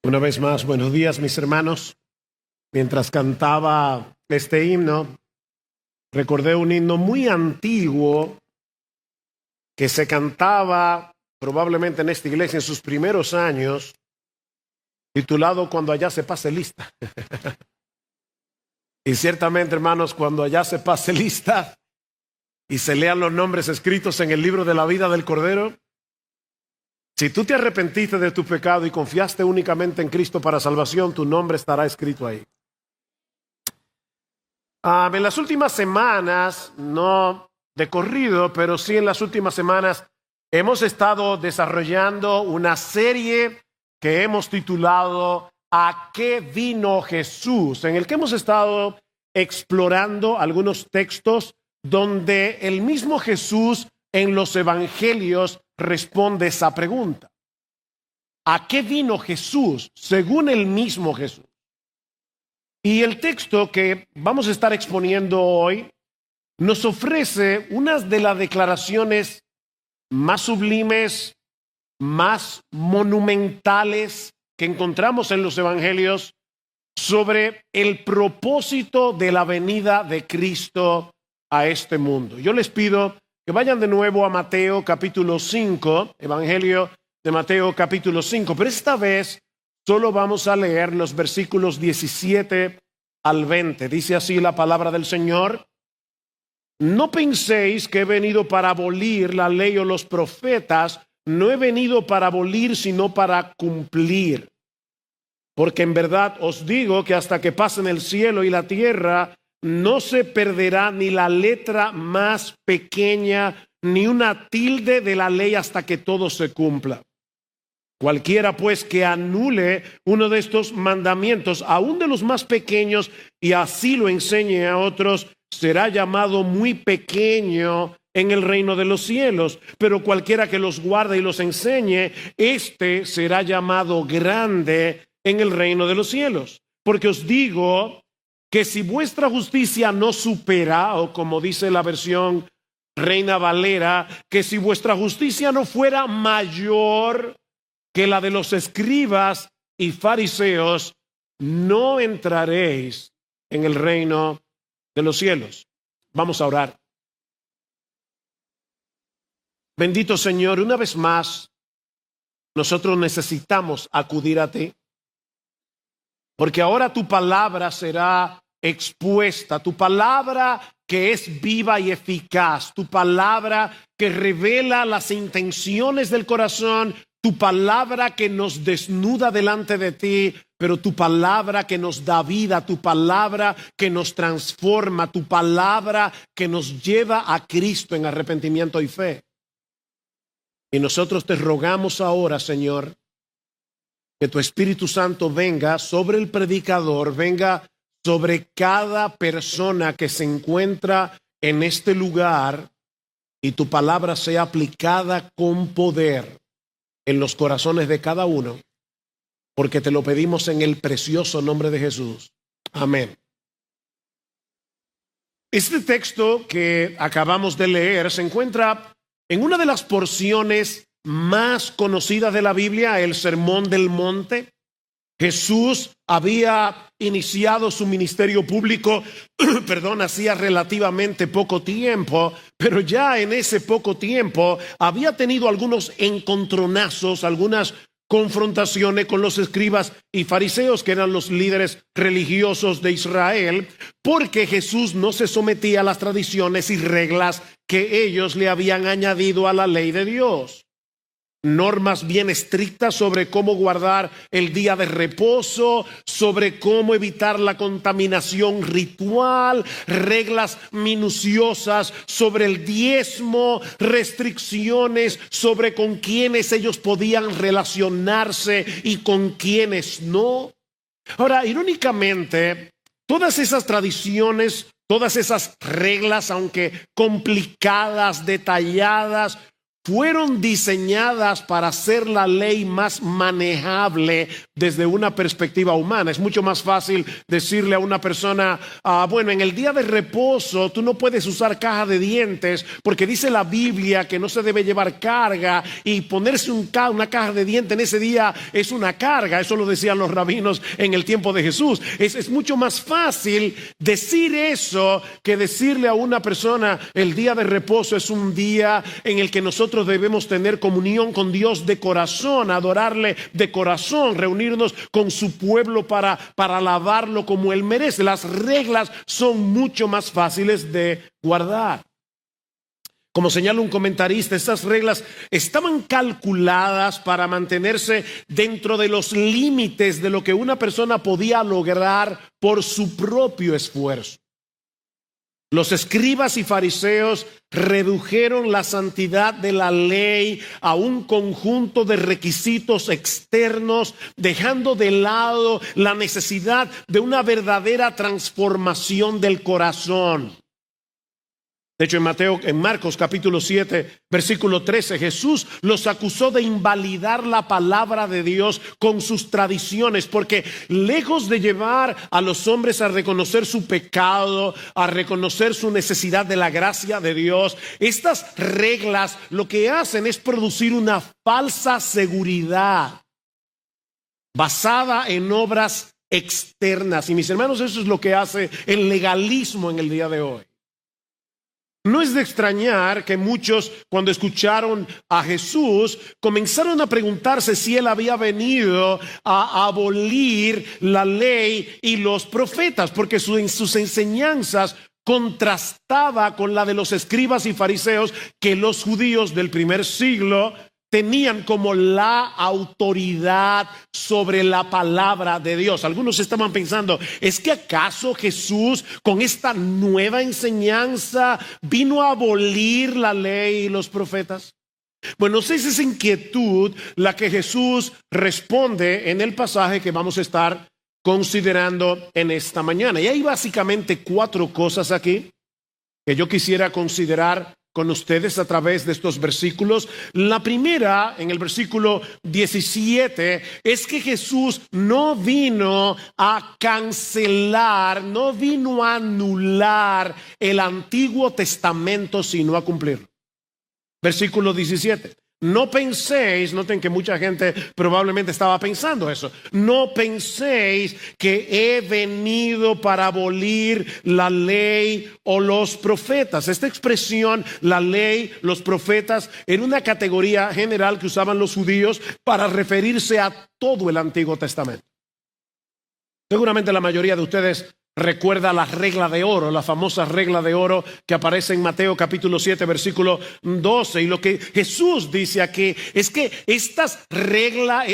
Una vez más, buenos días, mis hermanos. Mientras cantaba este himno, recordé un himno muy antiguo que se cantaba probablemente en esta iglesia en sus primeros años, titulado Cuando allá se pase lista. Y ciertamente, hermanos, cuando allá se pase lista y se lean los nombres escritos en el libro de la vida del Cordero, si tú te arrepentiste de tu pecado y confiaste únicamente en Cristo para salvación, tu nombre estará escrito ahí. En las últimas semanas, no de corrido, pero sí en las últimas semanas, hemos estado desarrollando una serie que hemos titulado ¿A qué vino Jesús?, en el que hemos estado explorando algunos textos donde el mismo Jesús en los evangelios responde esa pregunta. ¿A qué vino Jesús? Según el mismo Jesús. Y el texto que vamos a estar exponiendo hoy nos ofrece una de las declaraciones más sublimes, más monumentales que encontramos en los evangelios sobre el propósito de la venida de Cristo a este mundo. Yo les pido que vayan de nuevo a Mateo capítulo 5, Evangelio de Mateo capítulo 5, pero esta vez solo vamos a leer los versículos 17 al 20. Dice así la palabra del Señor: No penséis que he venido para abolir la ley o los profetas, no he venido para abolir, sino para cumplir. Porque en verdad os digo que hasta que pasen el cielo y la tierra, no se perderá ni la letra más pequeña, ni una tilde de la ley hasta que todo se cumpla. Cualquiera pues que anule uno de estos mandamientos, aun de los más pequeños, y así lo enseñe a otros, será llamado muy pequeño en el reino de los cielos. Pero cualquiera que los guarde y los enseñe, éste será llamado grande en el reino de los cielos. Porque os digo que si vuestra justicia no supera, o como dice la versión Reina Valera, que si vuestra justicia no fuera mayor que la de los escribas y fariseos, no entraréis en el reino de los cielos. Vamos a orar. Bendito Señor, una vez más, nosotros necesitamos acudir a ti, porque ahora tu palabra será expuesta, tu palabra que es viva y eficaz, tu palabra que revela las intenciones del corazón, tu palabra que nos desnuda delante de ti, pero tu palabra que nos da vida, tu palabra que nos transforma, tu palabra que nos lleva a Cristo en arrepentimiento y fe. Y nosotros te rogamos ahora, Señor, que tu Espíritu Santo venga sobre el predicador, venga sobre cada persona que se encuentra en este lugar, y tu palabra sea aplicada con poder en los corazones de cada uno, porque te lo pedimos en el precioso nombre de Jesús. Amén. Este texto que acabamos de leer se encuentra en una de las porciones más conocidas de la Biblia, el Sermón del Monte. Jesús había iniciado su ministerio público, hacía relativamente poco tiempo, pero ya en ese poco tiempo había tenido algunos encontronazos, algunas confrontaciones con los escribas y fariseos, que eran los líderes religiosos de Israel, porque Jesús no se sometía a las tradiciones y reglas que ellos le habían añadido a la ley de Dios. Normas bien estrictas sobre cómo guardar el día de reposo, sobre cómo evitar la contaminación ritual, reglas minuciosas sobre el diezmo, restricciones sobre con quiénes ellos podían relacionarse y con quiénes no. Ahora, irónicamente, todas esas tradiciones, todas esas reglas, aunque complicadas, detalladas, fueron diseñadas para hacer la ley más manejable desde una perspectiva humana. Es mucho más fácil decirle a una persona, bueno, en el día de reposo tú no puedes usar caja de dientes porque dice la Biblia que no se debe llevar carga, y ponerse una caja de dientes en ese día es una carga. Eso lo decían los rabinos en el tiempo de Jesús. Es mucho más fácil decir eso que decirle a una persona, el día de reposo es un día en el que nosotros debemos tener comunión con Dios de corazón, adorarle de corazón, reunirnos con su pueblo para alabarlo como Él merece. Las reglas son mucho más fáciles de guardar. Como señala un comentarista, estas reglas estaban calculadas para mantenerse dentro de los límites de lo que una persona podía lograr por su propio esfuerzo. Los escribas y fariseos redujeron la santidad de la ley a un conjunto de requisitos externos, dejando de lado la necesidad de una verdadera transformación del corazón. De hecho, en Marcos capítulo 7, versículo 13, Jesús los acusó de invalidar la palabra de Dios con sus tradiciones, porque lejos de llevar a los hombres a reconocer su pecado, a reconocer su necesidad de la gracia de Dios, estas reglas lo que hacen es producir una falsa seguridad basada en obras externas. Y mis hermanos, eso es lo que hace el legalismo en el día de hoy. No es de extrañar que muchos, cuando escucharon a Jesús, comenzaron a preguntarse si Él había venido a abolir la ley y los profetas, porque sus enseñanzas contrastaba con la de los escribas y fariseos, que los judíos del primer siglo tenían como la autoridad sobre la palabra de Dios. Algunos estaban pensando, ¿es que acaso Jesús con esta nueva enseñanza vino a abolir la ley y los profetas? Bueno, esa es inquietud la que Jesús responde en el pasaje que vamos a estar considerando en esta mañana. Y hay básicamente 4 cosas aquí que yo quisiera considerar con ustedes a través de estos versículos. La primera, en el versículo 17, es que Jesús no vino a cancelar, no vino a anular el Antiguo Testamento, sino a cumplirlo. Versículo 17. No penséis, noten que mucha gente probablemente estaba pensando eso, no penséis que he venido para abolir la ley o los profetas. Esta expresión, la ley, los profetas, era una categoría general que usaban los judíos para referirse a todo el Antiguo Testamento. Seguramente la mayoría de ustedes recuerda la regla de oro, la famosa regla de oro que aparece en Mateo capítulo 7, versículo 12. Y lo que Jesús dice aquí es que esta regla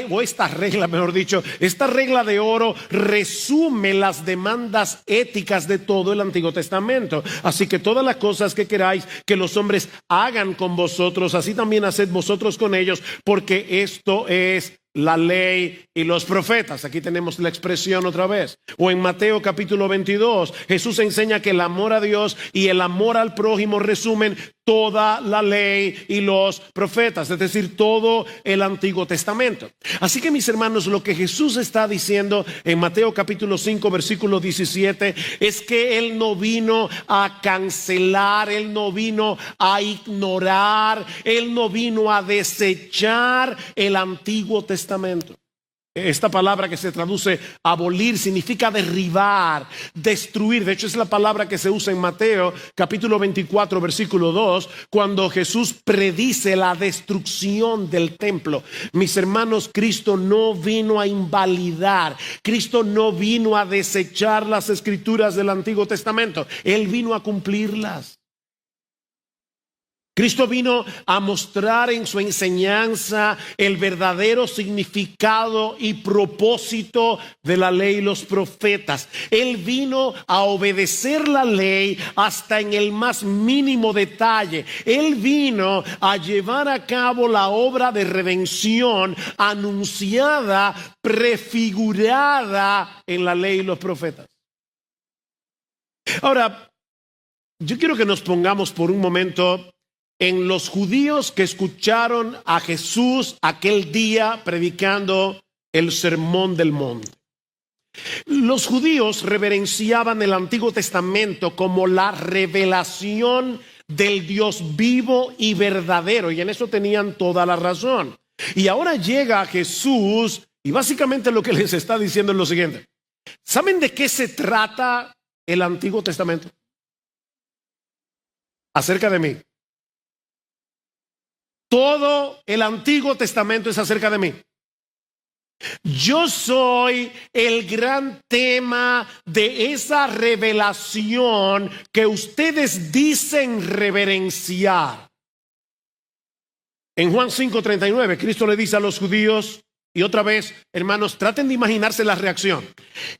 de oro resume las demandas éticas de todo el Antiguo Testamento. Así que todas las cosas que queráis que los hombres hagan con vosotros, así también haced vosotros con ellos, porque esto es la ley y los profetas. Aquí tenemos la expresión otra vez. O en Mateo capítulo 22, Jesús enseña que el amor a Dios y el amor al prójimo resumen toda la ley y los profetas, es decir, todo el Antiguo Testamento. Así que, mis hermanos, lo que Jesús está diciendo en Mateo capítulo 5, versículo 17, es que Él no vino a cancelar, Él no vino a ignorar, Él no vino a desechar el Antiguo Testamento. Esta palabra que se traduce abolir significa derribar, destruir. De hecho, es la palabra que se usa en Mateo capítulo 24, versículo 2, cuando Jesús predice la destrucción del templo. Mis hermanos, Cristo no vino a invalidar, Cristo no vino a desechar las escrituras del Antiguo Testamento. Él vino a cumplirlas. Cristo vino a mostrar en su enseñanza el verdadero significado y propósito de la ley y los profetas. Él vino a obedecer la ley hasta en el más mínimo detalle. Él vino a llevar a cabo la obra de redención anunciada, prefigurada en la ley y los profetas. Ahora, yo quiero que nos pongamos por un momento en los judíos que escucharon a Jesús aquel día predicando el Sermón del Monte. Los judíos reverenciaban el Antiguo Testamento como la revelación del Dios vivo y verdadero, y en eso tenían toda la razón. Y ahora llega Jesús y básicamente lo que les está diciendo es lo siguiente. ¿Saben de qué se trata el Antiguo Testamento? Acerca de mí. Todo el Antiguo Testamento es acerca de mí. Yo soy el gran tema de esa revelación que ustedes dicen reverenciar. En Juan 5:39, Cristo le dice a los judíos, y otra vez, hermanos, traten de imaginarse la reacción.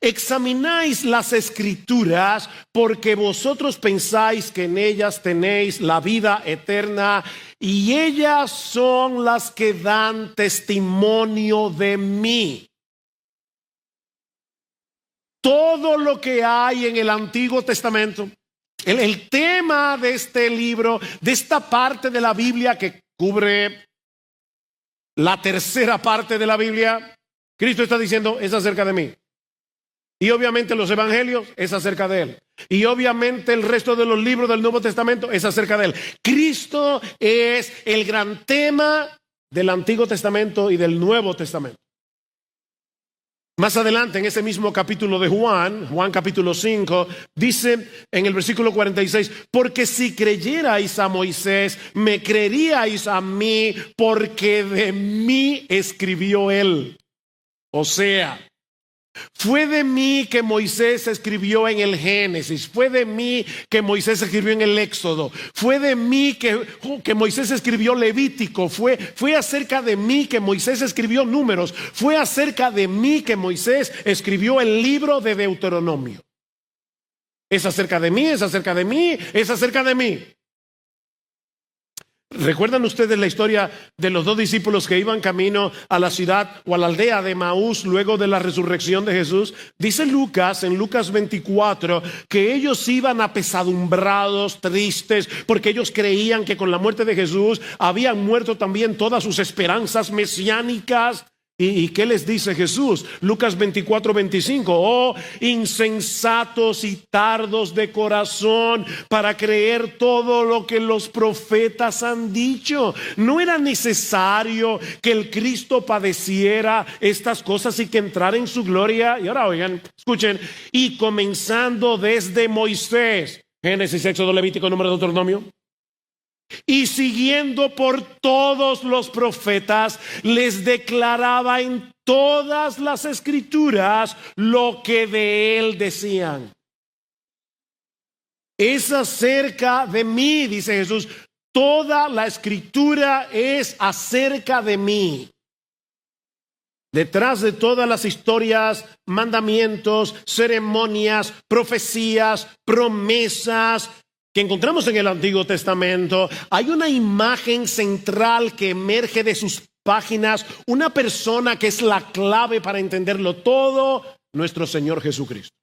Examináis las Escrituras porque vosotros pensáis que en ellas tenéis la vida eterna y ellas son las que dan testimonio de mí. Todo lo que hay en el Antiguo Testamento, el tema de este libro, de esta parte de la Biblia que cubre la tercera parte de la Biblia, Cristo está diciendo, es acerca de mí. Y obviamente los evangelios es acerca de Él. Y obviamente el resto de los libros del Nuevo Testamento es acerca de Él. Cristo es el gran tema del Antiguo Testamento y del Nuevo Testamento. Más adelante, en ese mismo capítulo de Juan capítulo 5, dice en el versículo 46, porque si creyerais a Moisés, me creeríais a mí, porque de mí escribió él. O sea, fue de mí que Moisés escribió en el Génesis, fue de mí que Moisés escribió en el Éxodo, fue de mí que Moisés escribió Levítico, fue acerca de mí que Moisés escribió Números, fue acerca de mí que Moisés escribió el libro de Deuteronomio. Es acerca de mí, es acerca de mí, es acerca de mí. ¿Recuerdan ustedes la historia de los dos discípulos que iban camino a la ciudad o a la aldea de Maús luego de la resurrección de Jesús? Dice Lucas, en Lucas 24, que ellos iban apesadumbrados, tristes, porque ellos creían que con la muerte de Jesús habían muerto también todas sus esperanzas mesiánicas. ¿Y qué les dice Jesús? Lucas 24:25. Oh, insensatos y tardos de corazón para creer todo lo que los profetas han dicho. ¿No era necesario que el Cristo padeciera estas cosas y que entrara en su gloria? Y ahora oigan, escuchen. Y comenzando desde Moisés, Génesis, Éxodo, Levítico, Números, Deuteronomio, y siguiendo por todos los profetas, les declaraba en todas las Escrituras lo que de él decían. Es acerca de mí, dice Jesús. Toda la Escritura es acerca de mí. Detrás de todas las historias, mandamientos, ceremonias, profecías, promesas que encontramos en el Antiguo Testamento, hay una imagen central que emerge de sus páginas, una persona que es la clave para entenderlo todo, nuestro Señor Jesucristo.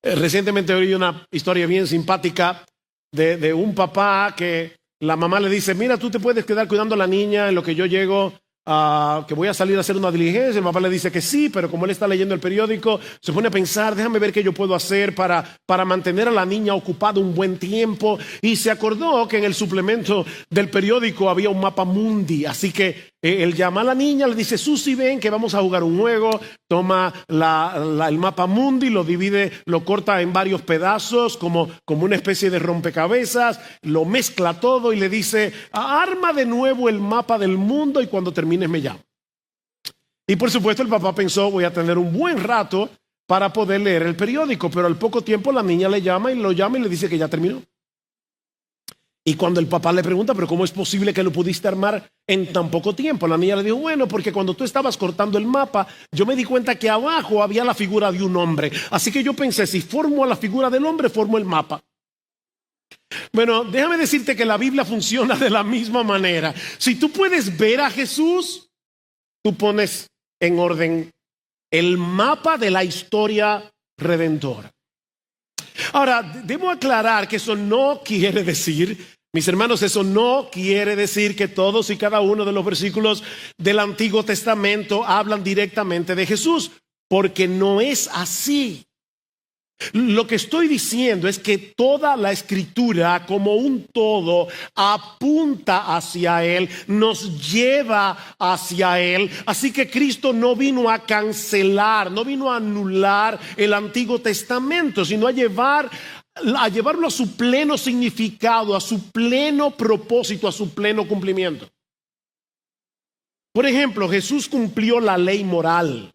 Recientemente oí una historia bien simpática de un papá que la mamá le dice, mira, tú te puedes quedar cuidando a la niña en lo que yo llego, que voy a salir a hacer una diligencia. El papá le dice que sí, pero como él está leyendo el periódico, se pone a pensar, déjame ver qué yo puedo hacer para mantener a la niña ocupada un buen tiempo. Y se acordó que en el suplemento del periódico había un mapa mundi, así que él llama a la niña, le dice, Susi, ven que vamos a jugar un juego. Toma el mapa mundi, lo divide, lo corta en varios pedazos como una especie de rompecabezas, lo mezcla todo y le dice, arma de nuevo el mapa del mundo y cuando termines me llama. Y por supuesto el papá pensó, voy a tener un buen rato para poder leer el periódico, pero al poco tiempo la niña le llama y le dice que ya terminó. Y cuando el papá le pregunta, pero ¿cómo es posible que lo pudiste armar en tan poco tiempo? La niña le dijo, bueno, porque cuando tú estabas cortando el mapa, yo me di cuenta que abajo había la figura de un hombre. Así que yo pensé, si formo la figura del hombre, formo el mapa. Bueno, déjame decirte que la Biblia funciona de la misma manera. Si tú puedes ver a Jesús, tú pones en orden el mapa de la historia redentora. Ahora, debo aclarar que eso no quiere decir Mis hermanos, eso no quiere decir que todos y cada uno de los versículos del Antiguo Testamento hablan directamente de Jesús, porque no es así. Lo que estoy diciendo es que toda la Escritura como un todo apunta hacia Él, nos lleva hacia Él. Así que Cristo no vino a cancelar, no vino a anular el Antiguo Testamento, sino a llevarlo a su pleno significado, a su pleno propósito, a su pleno cumplimiento. Por ejemplo, Jesús cumplió la ley moral.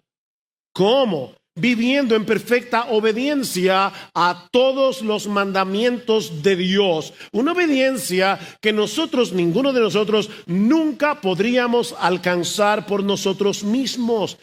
¿Cómo? Viviendo en perfecta obediencia a todos los mandamientos de Dios. Una obediencia que ninguno de nosotros, nunca podríamos alcanzar por nosotros mismos.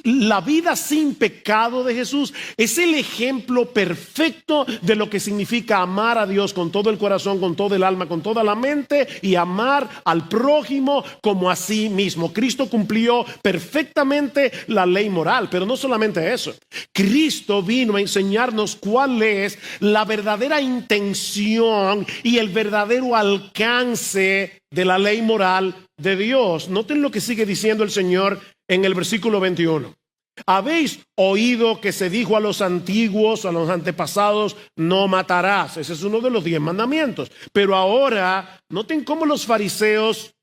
La vida sin pecado de Jesús es el ejemplo perfecto de lo que significa amar a Dios con todo el corazón, con todo el alma, con toda la mente, y amar al prójimo como a sí mismo. Cristo cumplió perfectamente la ley moral, pero no solamente eso. Cristo vino a enseñarnos cuál es la verdadera intención y el verdadero alcance de la ley moral de Dios. Noten lo que sigue diciendo el Señor en el versículo 21. Habéis oído que se dijo a los antiguos, a los antepasados, no matarás. Ese es uno de los 10 mandamientos. Pero ahora, noten cómo los fariseos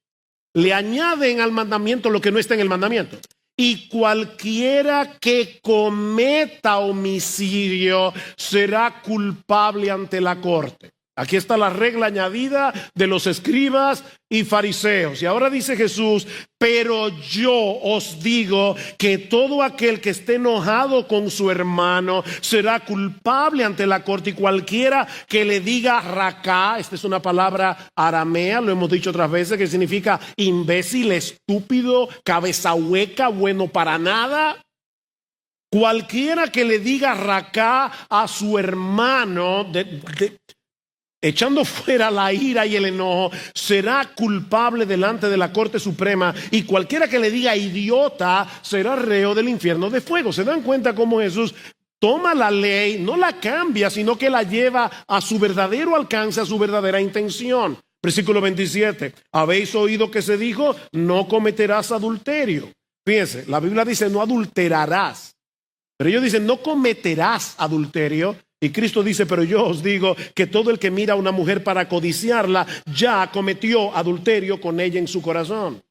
le añaden al mandamiento lo que no está en el mandamiento. Y cualquiera que cometa homicidio será culpable ante la corte. Aquí está la regla añadida de los escribas y fariseos. Y ahora dice Jesús, pero yo os digo que todo aquel que esté enojado con su hermano será culpable ante la corte, y cualquiera que le diga racá, esta es una palabra aramea, lo hemos dicho otras veces, que significa imbécil, estúpido, cabeza hueca, bueno para nada. Cualquiera que le diga racá a su hermano, echando fuera la ira y el enojo, será culpable delante de la Corte Suprema, y cualquiera que le diga idiota será reo del infierno de fuego. ¿Se dan cuenta cómo Jesús toma la ley, no la cambia, sino que la lleva a su verdadero alcance, a su verdadera intención? Versículo 27. Habéis oído que se dijo, no cometerás adulterio. Fíjense, la Biblia dice no adulterarás, pero ellos dicen no cometerás adulterio. Y Cristo dice, pero yo os digo que todo el que mira a una mujer para codiciarla ya cometió adulterio con ella en su corazón.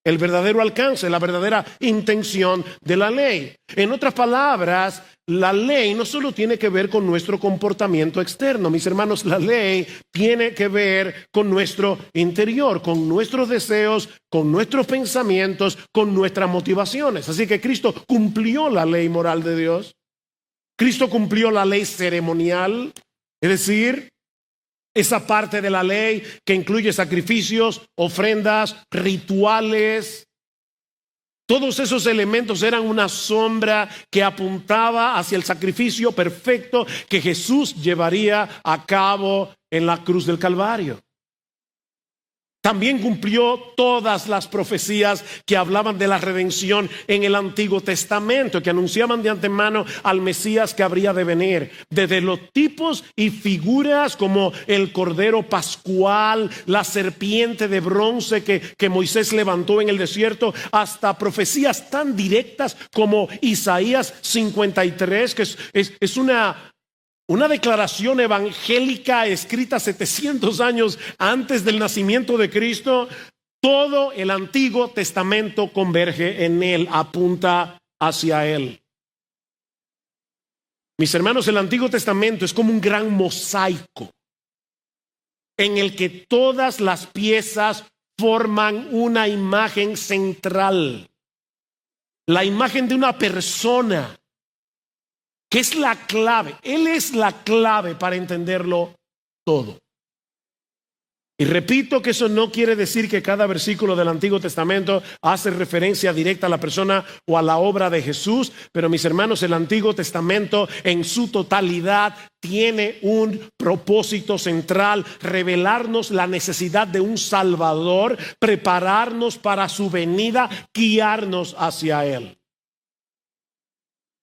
El verdadero alcance, la verdadera intención de la ley. En otras palabras, la ley no solo tiene que ver con nuestro comportamiento externo, mis hermanos, la ley tiene que ver con nuestro interior, con nuestros deseos, con nuestros pensamientos, con nuestras motivaciones. Así que Cristo cumplió la ley moral de Dios. Cristo cumplió la ley ceremonial, es decir, esa parte de la ley que incluye sacrificios, ofrendas, rituales. Todos esos elementos eran una sombra que apuntaba hacia el sacrificio perfecto que Jesús llevaría a cabo en la cruz del Calvario. También cumplió todas las profecías que hablaban de la redención en el Antiguo Testamento, que anunciaban de antemano al Mesías que habría de venir. Desde los tipos y figuras como el Cordero Pascual, la serpiente de bronce que Moisés levantó en el desierto, hasta profecías tan directas como Isaías 53, que es una declaración evangélica escrita 700 años antes del nacimiento de Cristo. Todo el Antiguo Testamento converge en él, apunta hacia él. Mis hermanos, el Antiguo Testamento es como un gran mosaico en el que todas las piezas forman una imagen central. La imagen de una persona, que es la clave. Él es la clave para entenderlo todo. Y repito que eso no quiere decir que cada versículo del Antiguo Testamento hace referencia directa a la persona o a la obra de Jesús, pero mis hermanos, el Antiguo Testamento en su totalidad tiene un propósito central: revelarnos la necesidad de un Salvador, prepararnos para su venida, guiarnos hacia Él.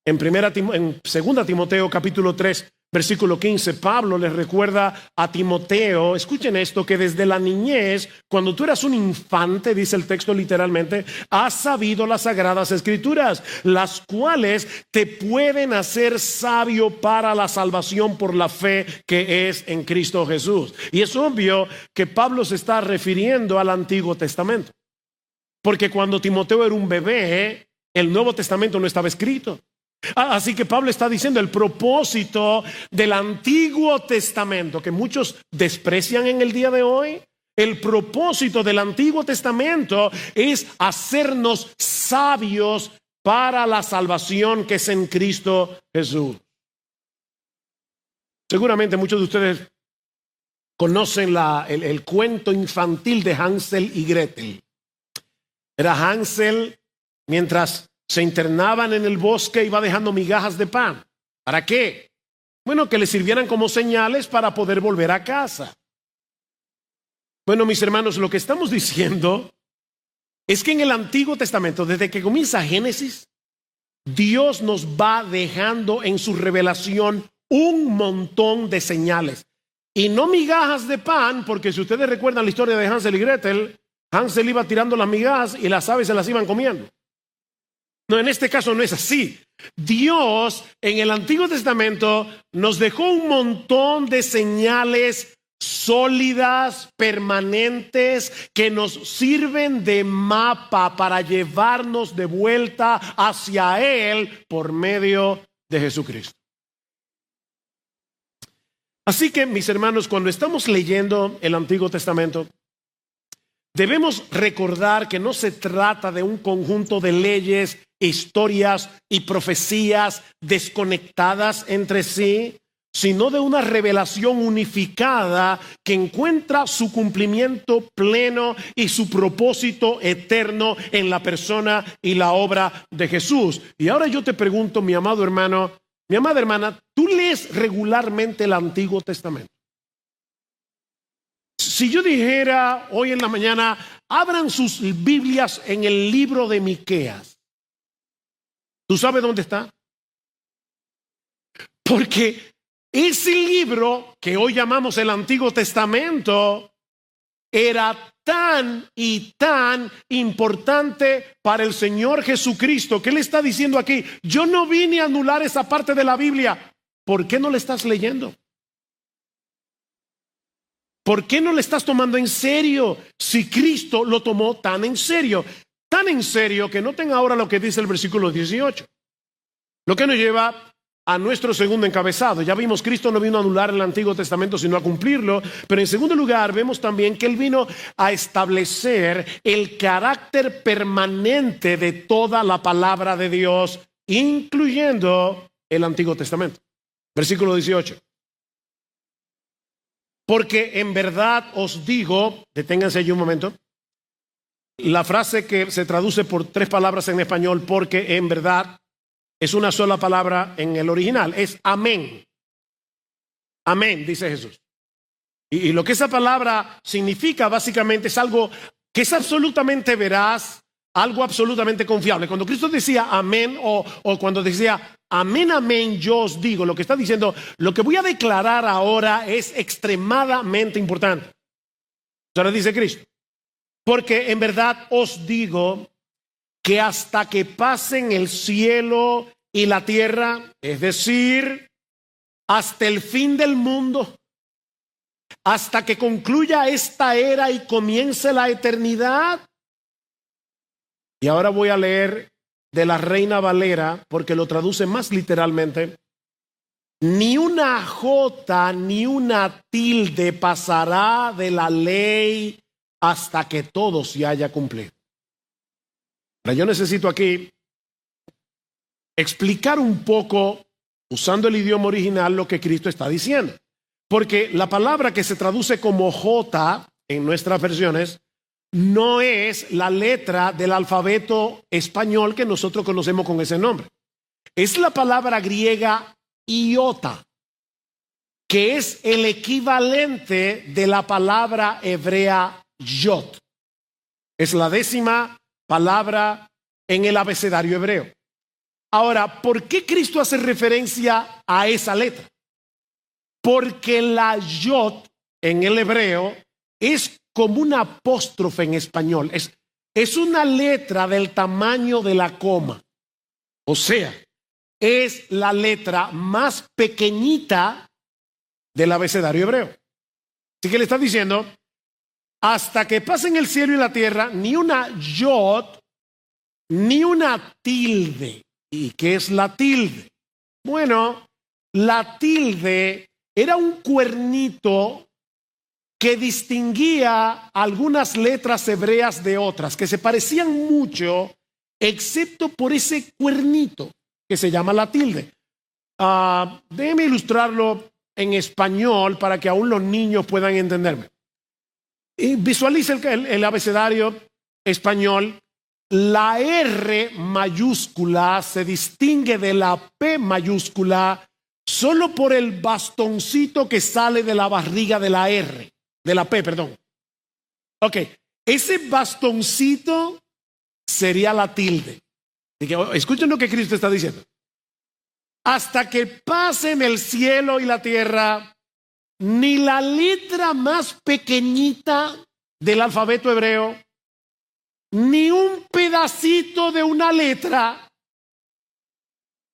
En 2 Timoteo capítulo 3, versículo 15, Pablo les recuerda a Timoteo, escuchen esto, que desde la niñez, cuando tú eras un infante, dice el texto literalmente, has sabido las sagradas escrituras, las cuales te pueden hacer sabio para la salvación por la fe que es en Cristo Jesús. Y es obvio que Pablo se está refiriendo al Antiguo Testamento, porque cuando Timoteo era un bebé, el Nuevo Testamento no estaba escrito. Así que Pablo está diciendo el propósito del Antiguo Testamento, que muchos desprecian en el día de hoy. El propósito del Antiguo Testamento es hacernos sabios para la salvación que es en Cristo Jesús. Seguramente muchos de ustedes conocen el cuento infantil de Hansel y Gretel. Era Hansel, mientras se internaban en el bosque, iba dejando migajas de pan. ¿Para qué? Bueno, que le sirvieran como señales para poder volver a casa. Bueno, mis hermanos, lo que estamos diciendo es que en el Antiguo Testamento, desde que comienza Génesis, Dios nos va dejando en su revelación un montón de señales. Y no migajas de pan, porque si ustedes recuerdan la historia de Hansel y Gretel, Hansel iba tirando las migajas y las aves se las iban comiendo. No, en este caso no es así. Dios en el Antiguo Testamento nos dejó un montón de señales sólidas, permanentes, que nos sirven de mapa para llevarnos de vuelta hacia Él por medio de Jesucristo. Así que, mis hermanos, cuando estamos leyendo el Antiguo Testamento, debemos recordar que no se trata de un conjunto de leyes, historias y profecías desconectadas entre sí, sino de una revelación unificada que encuentra su cumplimiento pleno y su propósito eterno en la persona y la obra de Jesús. Y ahora yo te pregunto, mi amado hermano, mi amada hermana, ¿tú lees regularmente el Antiguo Testamento? Si yo dijera hoy en la mañana, abran sus Biblias en el libro de Miqueas, ¿tú sabes dónde está? Porque ese libro que hoy llamamos el Antiguo Testamento era tan y tan importante para el Señor Jesucristo, que Él está diciendo aquí, yo no vine a anular esa parte de la Biblia. ¿Por qué no la estás leyendo? ¿Por qué no le estás tomando en serio si Cristo lo tomó tan en serio? Tan en serio que noten ahora lo que dice el versículo 18. Lo que nos lleva a nuestro segundo encabezado. Ya vimos, Cristo no vino a anular el Antiguo Testamento, sino a cumplirlo. Pero en segundo lugar, vemos también que Él vino a establecer el carácter permanente de toda la palabra de Dios, incluyendo el Antiguo Testamento. Versículo 18. Porque en verdad os digo, deténganse allí un momento, la frase que se traduce por 3 palabras en español, porque en verdad, es una sola palabra en el original, es amén. Amén, dice Jesús. Y lo que esa palabra significa básicamente es algo que es absolutamente veraz, algo absolutamente confiable. Cuando Cristo decía amén o cuando decía amén, amén, yo os digo, lo que está diciendo, lo que voy a declarar ahora es extremadamente importante. Ahora dice Cristo, porque en verdad os digo que hasta que pasen el cielo y la tierra, es decir, hasta el fin del mundo, hasta que concluya esta era y comience la eternidad. Y ahora voy a leer de la Reina Valera, porque lo traduce más literalmente. Ni una jota ni una tilde pasará de la ley hasta que todo se haya cumplido. Ahora yo necesito aquí explicar un poco, usando el idioma original, lo que Cristo está diciendo. Porque la palabra que se traduce como jota en nuestras versiones no es la letra del alfabeto español que nosotros conocemos con ese nombre. Es la palabra griega iota, que es el equivalente de la palabra hebrea yot. Es la 10ª palabra en el abecedario hebreo. Ahora, ¿por qué Cristo hace referencia a esa letra? Porque la yod en el hebreo es como una apóstrofe en español. Es una letra del tamaño de la coma. O sea, es la letra más pequeñita del abecedario hebreo. Así que le está diciendo, hasta que pasen el cielo y la tierra, ni una yod, ni una tilde. ¿Y qué es la tilde? Bueno, la tilde era un cuernito que distinguía algunas letras hebreas de otras, que se parecían mucho, excepto por ese cuernito que se llama la tilde. Déjeme ilustrarlo en español para que aún los niños puedan entenderme. Y visualice el abecedario español. La R mayúscula se distingue de la P mayúscula solo por el bastoncito que sale de la barriga de la R, de la P, perdón. Ok, ese bastoncito sería la tilde. Escuchen lo que Cristo está diciendo. Hasta que pasen el cielo y la tierra, ni la letra más pequeñita del alfabeto hebreo, ni un pedacito de una letra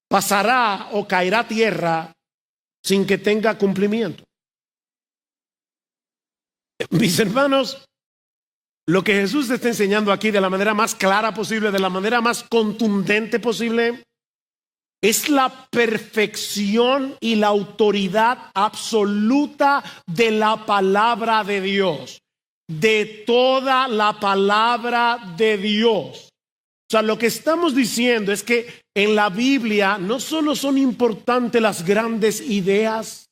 pasará o caerá a tierra sin que tenga cumplimiento. Mis hermanos, lo que Jesús está enseñando aquí de la manera más clara posible, de la manera más contundente posible, es la perfección y la autoridad absoluta de la palabra de Dios. De toda la palabra de Dios. O sea, lo que estamos diciendo es que en la Biblia no solo son importantes las grandes ideas,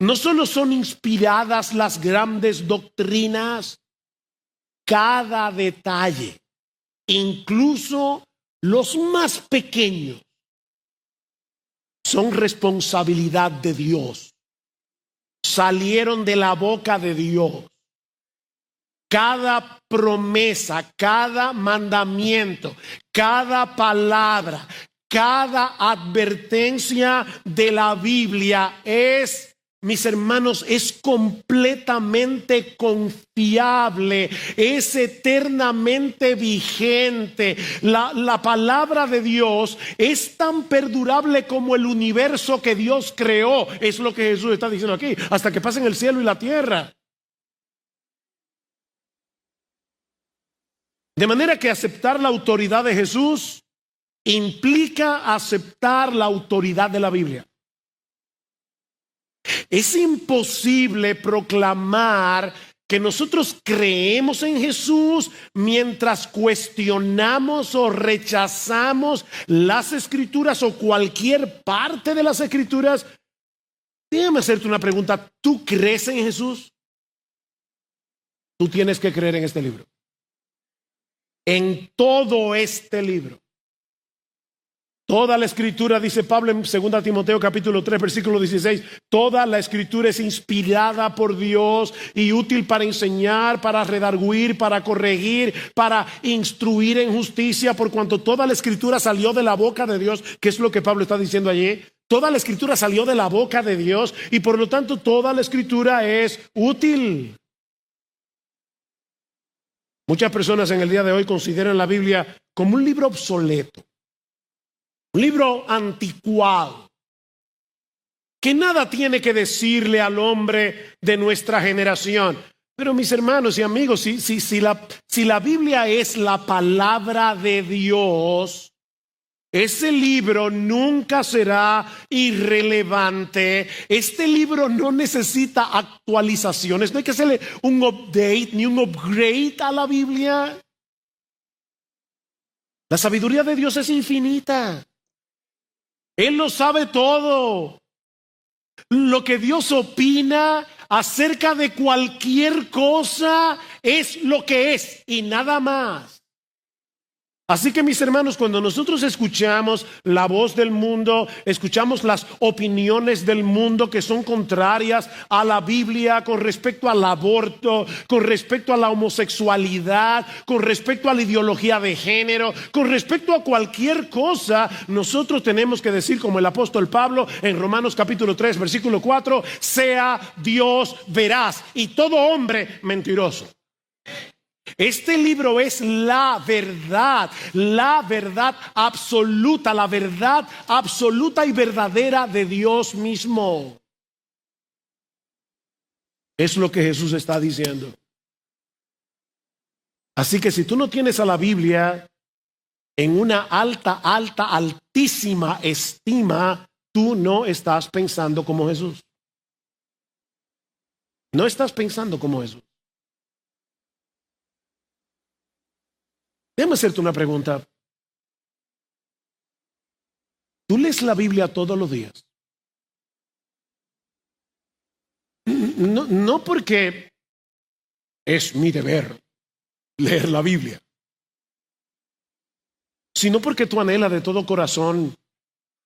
no solo son inspiradas las grandes doctrinas, cada detalle, incluso los más pequeños, son responsabilidad de Dios. Salieron de la boca de Dios. Cada promesa, cada mandamiento, cada palabra, cada advertencia de la Biblia es, mis hermanos, es completamente confiable, es eternamente vigente. La palabra de Dios es tan perdurable como el universo que Dios creó. Es lo que Jesús está diciendo aquí, hasta que pasen el cielo y la tierra. De manera que aceptar la autoridad de Jesús implica aceptar la autoridad de la Biblia. Es imposible proclamar que nosotros creemos en Jesús mientras cuestionamos o rechazamos las Escrituras o cualquier parte de las Escrituras. Déjame hacerte una pregunta. ¿Tú crees en Jesús? Tú tienes que creer en este libro. En todo este libro. Toda la escritura, dice Pablo en 2 Timoteo capítulo 3 versículo 16, toda la escritura es inspirada por Dios y útil para enseñar, para redarguir, para corregir, para instruir en justicia, por cuanto toda la escritura salió de la boca de Dios, que es lo que Pablo está diciendo allí. Toda la escritura salió de la boca de Dios y por lo tanto toda la escritura es útil. Muchas personas en el día de hoy consideran la Biblia como un libro obsoleto, un libro anticuado, que nada tiene que decirle al hombre de nuestra generación. Pero mis hermanos y amigos, si la Biblia es la palabra de Dios, ese libro nunca será irrelevante. Este libro no necesita actualizaciones. No hay que hacerle un update ni un upgrade a la Biblia. La sabiduría de Dios es infinita. Él lo sabe todo. Lo que Dios opina acerca de cualquier cosa es lo que es y nada más. Así que mis hermanos, cuando nosotros escuchamos la voz del mundo, escuchamos las opiniones del mundo que son contrarias a la Biblia con respecto al aborto, con respecto a la homosexualidad, con respecto a la ideología de género, con respecto a cualquier cosa, nosotros tenemos que decir como el apóstol Pablo en Romanos capítulo 3, versículo 4, sea Dios veraz y todo hombre mentiroso. Este libro es la verdad absoluta, la verdad absoluta y verdadera de Dios mismo. Es lo que Jesús está diciendo. Así que si tú no tienes a la Biblia en una altísima estima, tú no estás pensando como Jesús. No estás pensando como Jesús. Déjame hacerte una pregunta. ¿Tú lees la Biblia todos los días? No porque es mi deber leer la Biblia, sino porque tú anhelas de todo corazón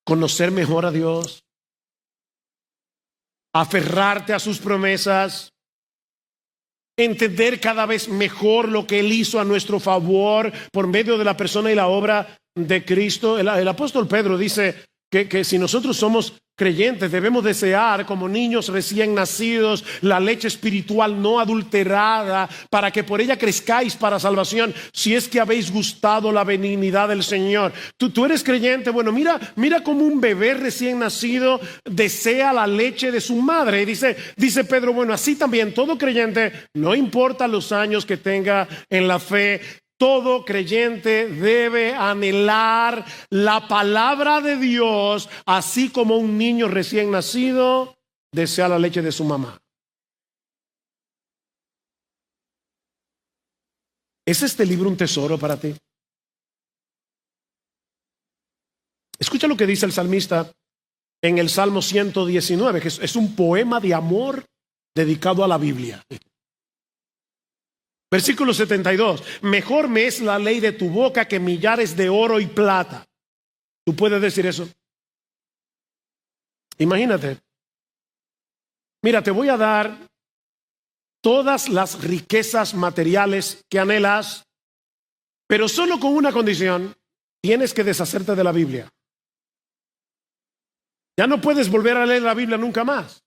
conocer mejor a Dios, aferrarte a sus promesas, entender cada vez mejor lo que Él hizo a nuestro favor por medio de la persona y la obra de Cristo. El apóstol Pedro dice que si nosotros somos creyentes debemos desear como niños recién nacidos la leche espiritual no adulterada para que por ella crezcáis para salvación, si es que habéis gustado la benignidad del Señor. Tú eres creyente, bueno, mira como un bebé recién nacido desea la leche de su madre. Y dice Pedro, bueno, así también todo creyente, no importa los años que tenga en la fe, todo creyente debe anhelar la palabra de Dios, así como un niño recién nacido desea la leche de su mamá. ¿Es este libro un tesoro para ti? Escucha lo que dice el salmista en el Salmo 119, que es un poema de amor dedicado a la Biblia. Versículo 72, mejor me es la ley de tu boca que millares de oro y plata. ¿Tú puedes decir eso? Imagínate. Mira, te voy a dar todas las riquezas materiales que anhelas, pero solo con una condición: tienes que deshacerte de la Biblia. Ya no puedes volver a leer la Biblia nunca más.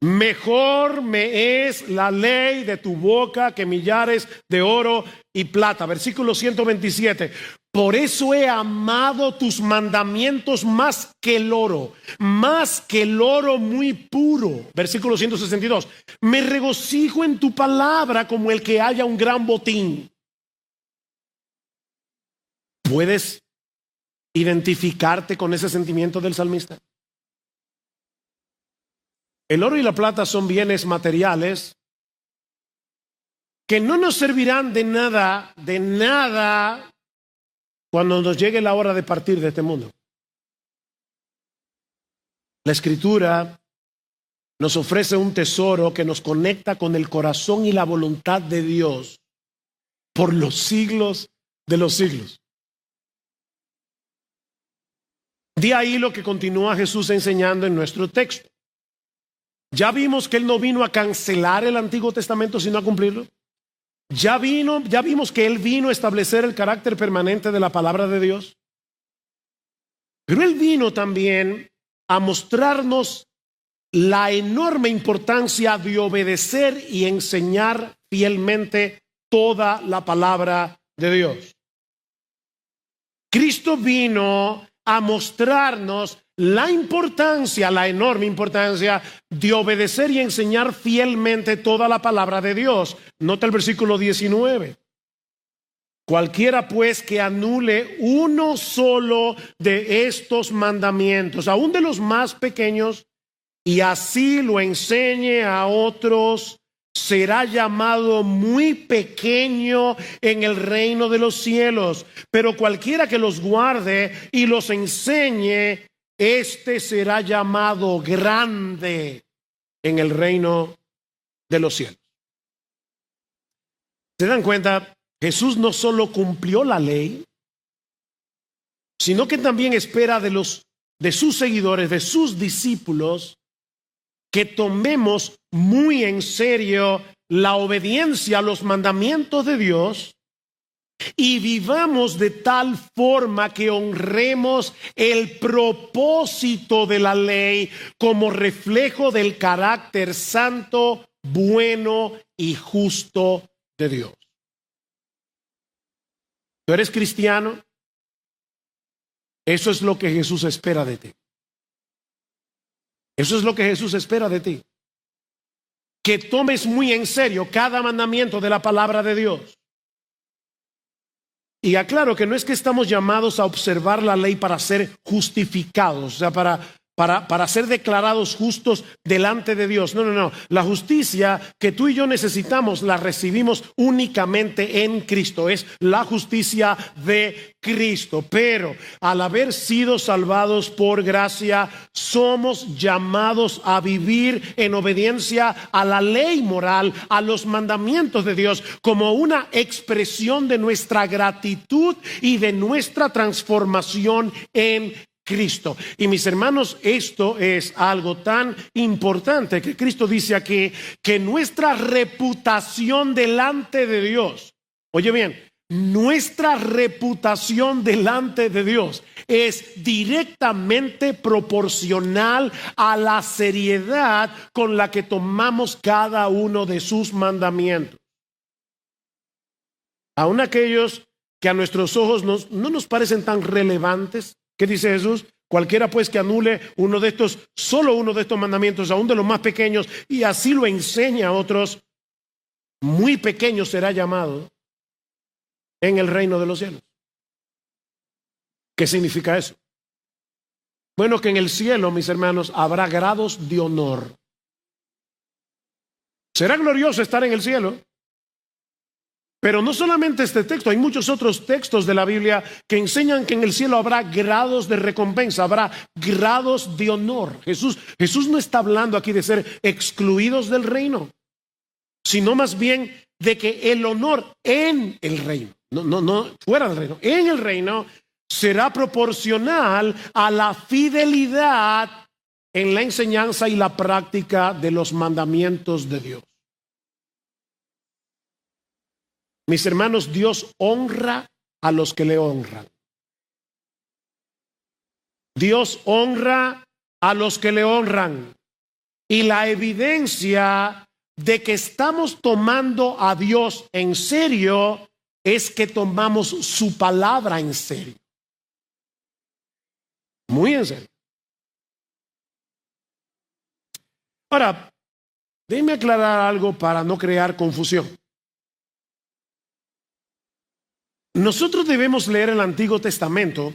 Mejor me es la ley de tu boca que millares de oro y plata. Versículo 127. Por eso he amado tus mandamientos más que el oro muy puro. Versículo 162. Me regocijo en tu palabra como el que haya un gran botín. ¿Puedes identificarte con ese sentimiento del salmista? El oro y la plata son bienes materiales que no nos servirán de nada cuando nos llegue la hora de partir de este mundo. La Escritura nos ofrece un tesoro que nos conecta con el corazón y la voluntad de Dios por los siglos de los siglos. De ahí lo que continúa Jesús enseñando en nuestro texto. Ya vimos que Él no vino a cancelar el Antiguo Testamento, sino a cumplirlo. Ya vimos que Él vino a establecer el carácter permanente de la palabra de Dios. Pero Él vino también a mostrarnos la enorme importancia de obedecer y enseñar fielmente toda la palabra de Dios. Cristo vino a mostrarnos la enorme importancia de obedecer y enseñar fielmente toda la palabra de Dios. Nota el versículo 19. Cualquiera pues que anule uno solo de estos mandamientos, aun de los más pequeños, y así lo enseñe a otros, será llamado muy pequeño en el reino de los cielos. Pero cualquiera que los guarde y los enseñe, este será llamado grande en el reino de los cielos. ¿Se dan cuenta? Jesús no solo cumplió la ley, sino que también espera de sus seguidores, de sus discípulos, que tomemos muy en serio la obediencia a los mandamientos de Dios y vivamos de tal forma que honremos el propósito de la ley como reflejo del carácter santo, bueno y justo de Dios. ¿Tú eres cristiano? Eso es lo que Jesús espera de ti. Eso es lo que Jesús espera de ti. Que tomes muy en serio cada mandamiento de la palabra de Dios. Y aclaro que no es que estamos llamados a observar la ley para ser justificados, o sea, para ser declarados justos delante de Dios. No. La justicia que tú y yo necesitamos la recibimos únicamente en Cristo. Es la justicia de Cristo. Pero al haber sido salvados por gracia, somos llamados a vivir en obediencia a la ley moral, a los mandamientos de Dios, como una expresión de nuestra gratitud y de nuestra transformación en Cristo. Y mis hermanos, esto es algo tan importante que Cristo dice aquí, que nuestra reputación delante de Dios, oye bien, nuestra reputación delante de Dios es directamente proporcional a la seriedad con la que tomamos cada uno de sus mandamientos. Aun aquellos que a nuestros ojos no nos parecen tan relevantes. ¿Qué dice Jesús? Cualquiera pues que anule solo uno de estos mandamientos, aún de los más pequeños, y así lo enseña a otros, muy pequeño será llamado en el reino de los cielos. ¿Qué significa eso? Bueno, que en el cielo, mis hermanos, habrá grados de honor. Será glorioso estar en el cielo. Pero no solamente este texto, hay muchos otros textos de la Biblia que enseñan que en el cielo habrá grados de recompensa, habrá grados de honor. Jesús no está hablando aquí de ser excluidos del reino, sino más bien de que el honor en el reino, no fuera del reino, en el reino será proporcional a la fidelidad en la enseñanza y la práctica de los mandamientos de Dios. Mis hermanos, Dios honra a los que le honran. Dios honra a los que le honran. Y la evidencia de que estamos tomando a Dios en serio es que tomamos su palabra en serio. Muy en serio. Ahora, déjenme aclarar algo para no crear confusión. Nosotros debemos leer el Antiguo Testamento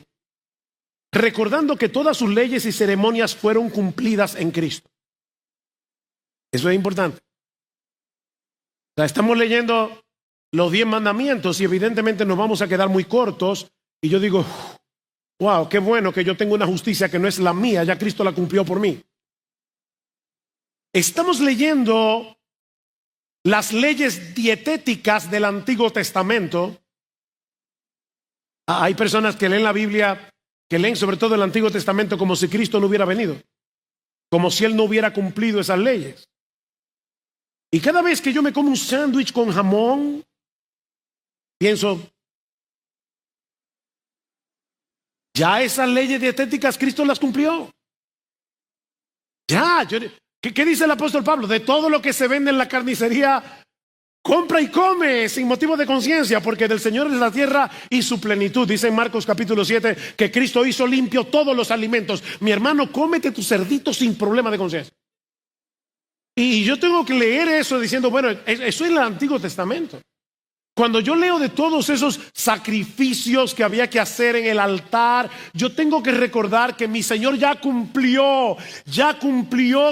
recordando que todas sus leyes y ceremonias fueron cumplidas en Cristo. Eso es importante. O sea, estamos leyendo los 10 mandamientos y evidentemente nos vamos a quedar muy cortos. Y yo digo, wow, qué bueno que yo tengo una justicia que no es la mía, ya Cristo la cumplió por mí. Estamos leyendo las leyes dietéticas del Antiguo Testamento. Hay personas que leen la Biblia, que leen sobre todo el Antiguo Testamento como si Cristo no hubiera venido, como si Él no hubiera cumplido esas leyes. Y cada vez que yo me como un sándwich con jamón, pienso, ya esas leyes dietéticas Cristo las cumplió. Ya, ¿qué dice el apóstol Pablo? De todo lo que se vende en la carnicería, compra y come sin motivo de conciencia, porque del Señor es la tierra y su plenitud. Dice en Marcos capítulo 7 que Cristo hizo limpio todos los alimentos. Mi hermano, cómete tu cerdito sin problema de conciencia. Y yo tengo que leer eso diciendo, bueno, eso es el Antiguo Testamento. Cuando yo leo de todos esos sacrificios que había que hacer en el altar, yo tengo que recordar que mi Señor ya cumplió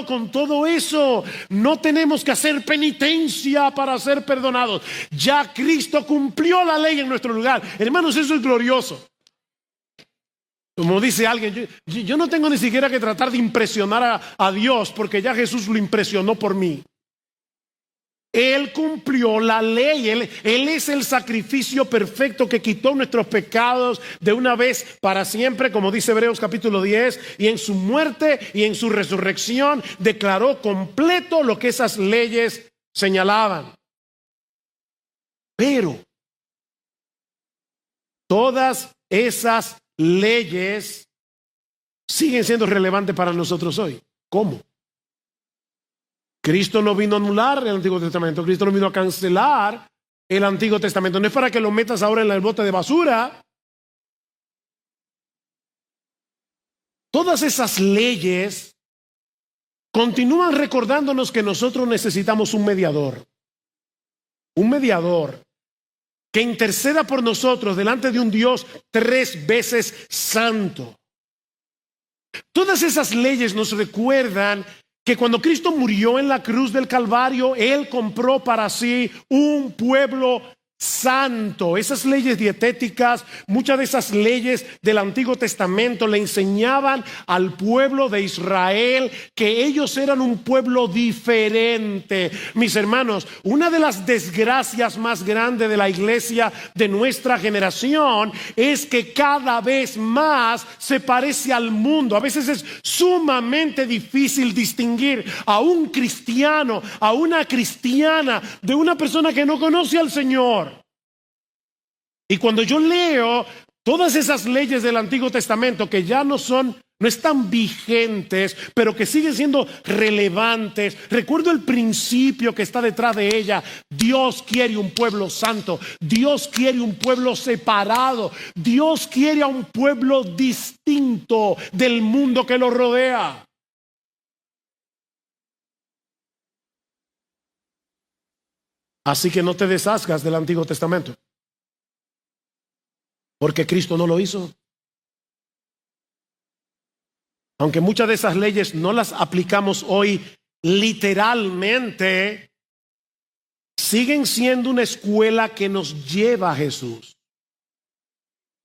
con todo eso. No tenemos que hacer penitencia para ser perdonados. Ya Cristo cumplió la ley en nuestro lugar. Hermanos, eso es glorioso. Como dice alguien, yo no tengo ni siquiera que tratar de impresionar a Dios, porque ya Jesús lo impresionó por mí. Él cumplió la ley. Él es el sacrificio perfecto que quitó nuestros pecados de una vez para siempre, como dice Hebreos capítulo 10. Y en su muerte y en su resurrección declaró completo lo que esas leyes señalaban. Pero todas esas leyes siguen siendo relevantes para nosotros hoy. ¿Cómo? Cristo no vino a anular el Antiguo Testamento. Cristo no vino a cancelar el Antiguo Testamento. No es para que lo metas ahora en el bote de basura. Todas esas leyes continúan recordándonos que nosotros necesitamos un mediador. Un mediador que interceda por nosotros delante de un Dios 3 veces santo. Todas esas leyes nos recuerdan que cuando Cristo murió en la cruz del Calvario, Él compró para sí un pueblo santo. Esas leyes dietéticas, muchas de esas leyes del Antiguo Testamento le enseñaban al pueblo de Israel que ellos eran un pueblo diferente. Mis hermanos, una de las desgracias más grandes de la iglesia de nuestra generación es que cada vez más se parece al mundo. A veces es sumamente difícil distinguir a un cristiano, a una cristiana, de una persona que no conoce al Señor. Y cuando yo leo todas esas leyes del Antiguo Testamento que ya no están vigentes, pero que siguen siendo relevantes, recuerdo el principio que está detrás de ella. Dios quiere un pueblo santo, Dios quiere un pueblo separado, Dios quiere a un pueblo distinto del mundo que lo rodea. Así que no te deshagas del Antiguo Testamento, porque Cristo no lo hizo. Aunque muchas de esas leyes no las aplicamos hoy literalmente, siguen siendo una escuela que nos lleva a Jesús.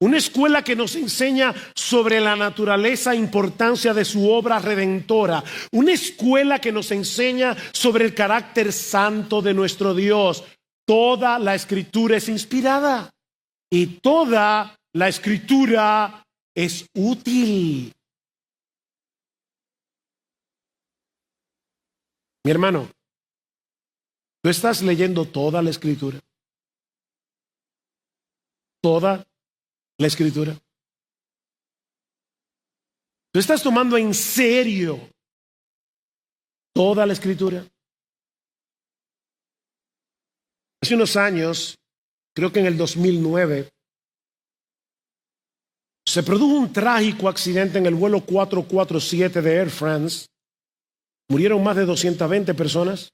Una escuela que nos enseña sobre la naturaleza e importancia de su obra redentora. Una escuela que nos enseña sobre el carácter santo de nuestro Dios. Toda la Escritura es inspirada. Y toda la Escritura es útil. Mi hermano, ¿tú estás leyendo toda la Escritura? Toda la Escritura. ¿Tú estás tomando en serio toda la Escritura? Hace unos años, creo que en el 2009, se produjo un trágico accidente en el vuelo 447 de Air France. Murieron más de 220 personas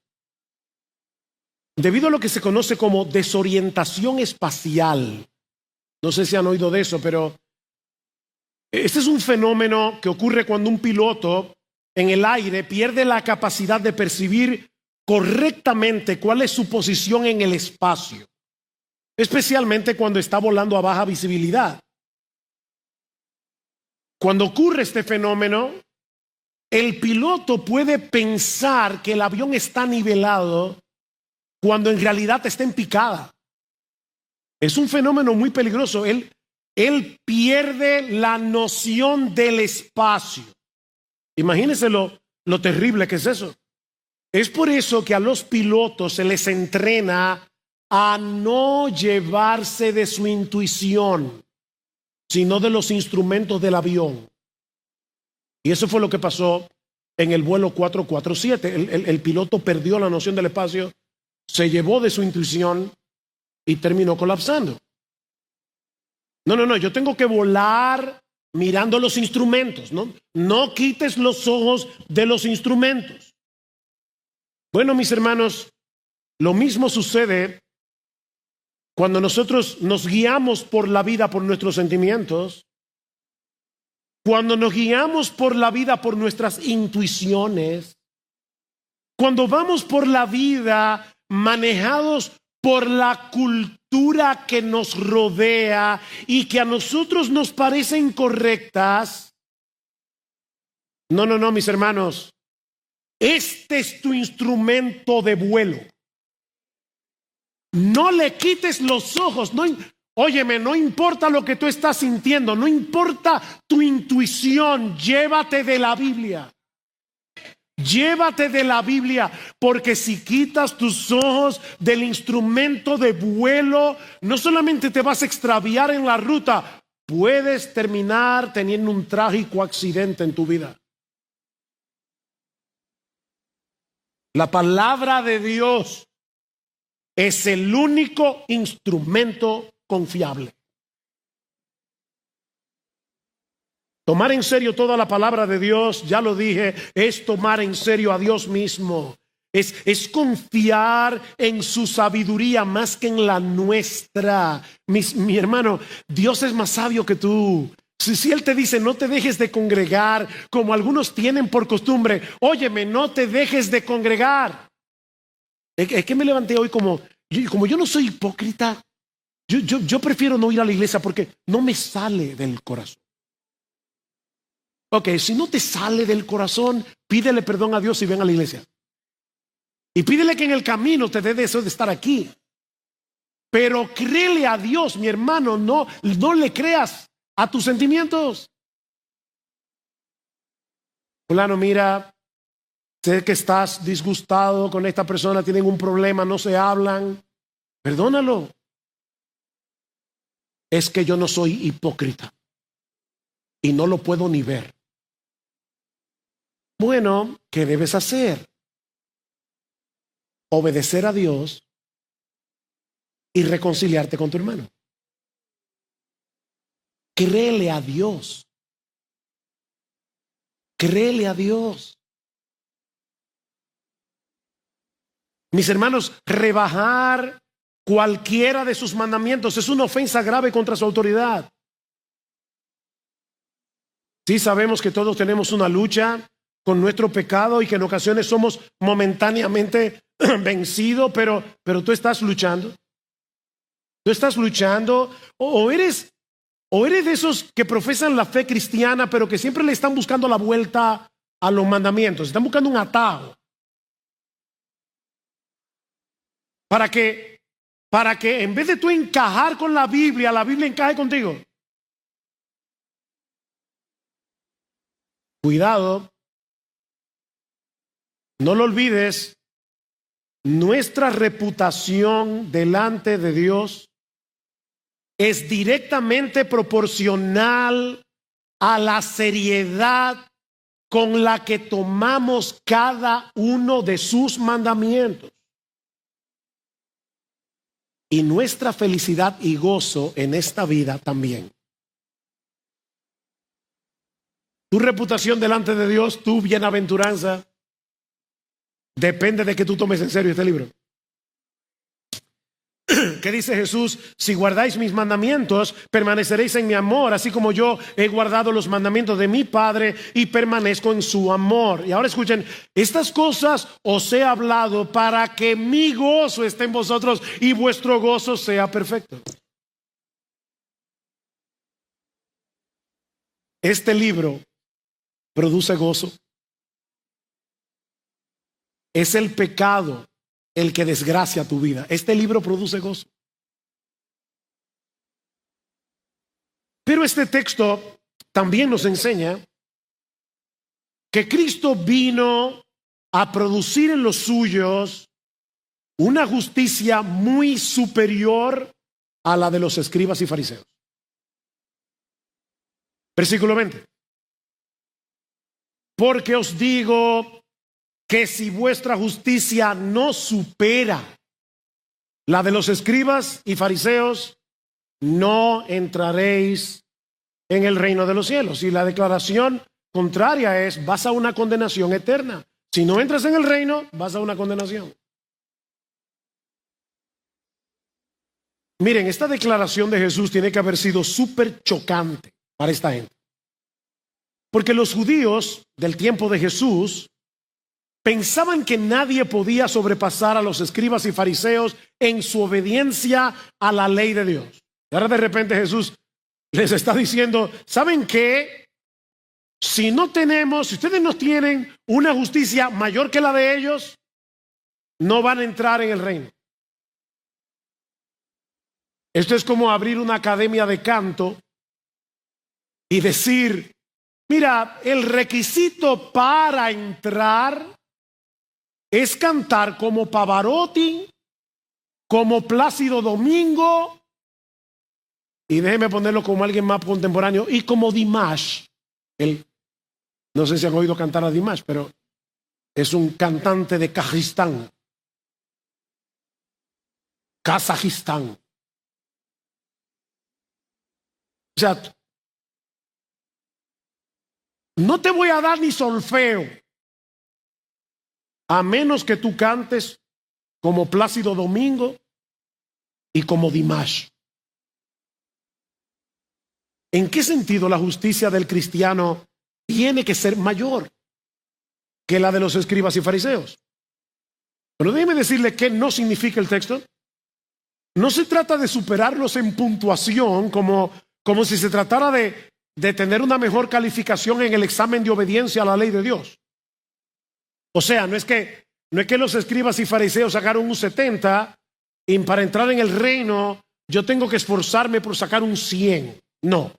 debido a lo que se conoce como desorientación espacial. No sé si han oído de eso, pero este es un fenómeno que ocurre cuando un piloto en el aire pierde la capacidad de percibir correctamente cuál es su posición en el espacio, especialmente cuando está volando a baja visibilidad. Cuando ocurre este fenómeno, el piloto puede pensar que el avión está nivelado cuando en realidad está en picada. Es un fenómeno muy peligroso. Él pierde la noción del espacio. Imagínense lo terrible que es eso. Es por eso que a los pilotos se les entrena a no llevarse de su intuición, sino de los instrumentos del avión. Y eso fue lo que pasó en el vuelo 447. El piloto perdió la noción del espacio, se llevó de su intuición y terminó colapsando. No, yo tengo que volar mirando los instrumentos, ¿no? No quites los ojos de los instrumentos. Bueno, mis hermanos, lo mismo sucede cuando nosotros nos guiamos por la vida por nuestros sentimientos, cuando nos guiamos por la vida por nuestras intuiciones, cuando vamos por la vida manejados por la cultura que nos rodea y que a nosotros nos parecen correctas. No, mis hermanos. Este es tu instrumento de vuelo. No le quites los ojos. No, óyeme, no importa lo que tú estás sintiendo, no importa tu intuición, llévate de la Biblia. Llévate de la Biblia, porque si quitas tus ojos del instrumento de vuelo, no solamente te vas a extraviar en la ruta, puedes terminar teniendo un trágico accidente en tu vida. La palabra de Dios es el único instrumento confiable. Tomar en serio toda la palabra de Dios, ya lo dije, es tomar en serio a Dios mismo. Es confiar en su sabiduría más que en la nuestra. Mi hermano, Dios es más sabio que tú. Si Él te dice no te dejes de congregar, como algunos tienen por costumbre, óyeme, no te dejes de congregar. Es que me levanté hoy como yo no soy hipócrita, yo prefiero no ir a la iglesia porque no me sale del corazón. Ok, si no te sale del corazón, pídele perdón a Dios y ven a la iglesia. Y pídele que en el camino te dé deseo de estar aquí. Pero créele a Dios, mi hermano, no le creas a tus sentimientos. Fulano, mira, sé que estás disgustado con esta persona, tienen un problema, no se hablan. Perdónalo. Es que yo no soy hipócrita y no lo puedo ni ver. Bueno, ¿qué debes hacer? Obedecer a Dios y reconciliarte con tu hermano. Créele a Dios. Créele a Dios. Mis hermanos, rebajar cualquiera de sus mandamientos es una ofensa grave contra su autoridad. Sí, sabemos que todos tenemos una lucha con nuestro pecado y que en ocasiones somos momentáneamente vencidos, pero tú estás luchando. Tú estás luchando o eres de esos que profesan la fe cristiana, pero que siempre le están buscando la vuelta a los mandamientos. Están buscando un atajo. Para que en vez de tú encajar con la Biblia encaje contigo. Cuidado. No lo olvides, nuestra reputación delante de Dios es directamente proporcional a la seriedad con la que tomamos cada uno de sus mandamientos. Y nuestra felicidad y gozo en esta vida también. Tu reputación delante de Dios, tu bienaventuranza, depende de que tú tomes en serio este libro. ¿Qué dice Jesús? Si guardáis mis mandamientos, permaneceréis en mi amor, así como yo he guardado los mandamientos de mi Padre y permanezco en su amor. Y ahora escuchen, estas cosas os he hablado para que mi gozo esté en vosotros y vuestro gozo sea perfecto. Este libro produce gozo. Es el pecado el que desgracia tu vida. Este libro produce gozo. Pero este texto también nos enseña que Cristo vino a producir en los suyos una justicia muy superior a la de los escribas y fariseos. Versículo 20. Porque os digo que si vuestra justicia no supera la de los escribas y fariseos, no entraréis en el reino de los cielos. Y la declaración contraria es, vas a una condenación eterna. Si no entras en el reino, vas a una condenación. Miren, esta declaración de Jesús tiene que haber sido súper chocante para esta gente. Porque los judíos del tiempo de Jesús pensaban que nadie podía sobrepasar a los escribas y fariseos en su obediencia a la ley de Dios. Y ahora de repente Jesús les está diciendo, ¿saben qué? Si ustedes no tienen una justicia mayor que la de ellos, no van a entrar en el reino. Esto es como abrir una academia de canto y decir, mira, el requisito para entrar es cantar como Pavarotti, como Plácido Domingo, y déjeme ponerlo como alguien más contemporáneo, y como Dimash. No sé si han oído cantar a Dimash, pero es un cantante de Kazajistán. O sea, no te voy a dar ni solfeo, a menos que tú cantes como Plácido Domingo y como Dimash. ¿En qué sentido la justicia del cristiano tiene que ser mayor que la de los escribas y fariseos? Pero déjeme decirle qué no significa el texto. No se trata de superarlos en puntuación como si se tratara de tener una mejor calificación en el examen de obediencia a la ley de Dios. O sea, no es que los escribas y fariseos sacaron un 70 y para entrar en el reino yo tengo que esforzarme por sacar un 100. No.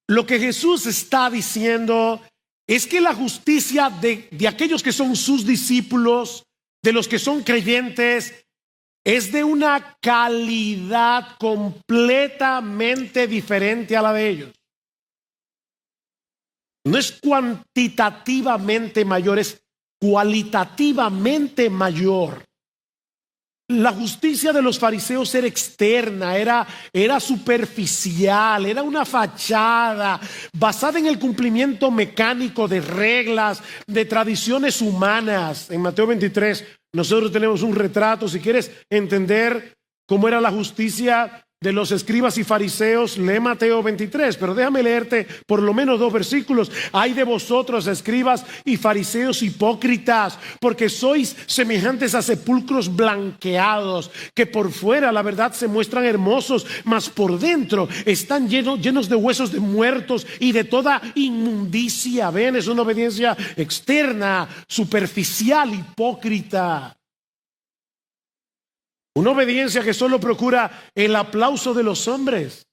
Lo que Jesús está diciendo es que la justicia de aquellos que son sus discípulos, de los que son creyentes, es de una calidad completamente diferente a la de ellos. No es cuantitativamente mayor, es cualitativamente mayor. La justicia de los fariseos era externa, era superficial, era una fachada basada en el cumplimiento mecánico de reglas, de tradiciones humanas. En Mateo 23 nosotros tenemos un retrato. Si quieres entender cómo era la justicia de los escribas y fariseos, lee Mateo 23, pero déjame leerte por lo menos 2 versículos. Ay de vosotros, escribas y fariseos hipócritas, porque sois semejantes a sepulcros blanqueados, que por fuera la verdad se muestran hermosos, mas por dentro están llenos de huesos de muertos y de toda inmundicia. Ven, es una obediencia externa, superficial, hipócrita. Una obediencia que solo procura el aplauso de los hombres.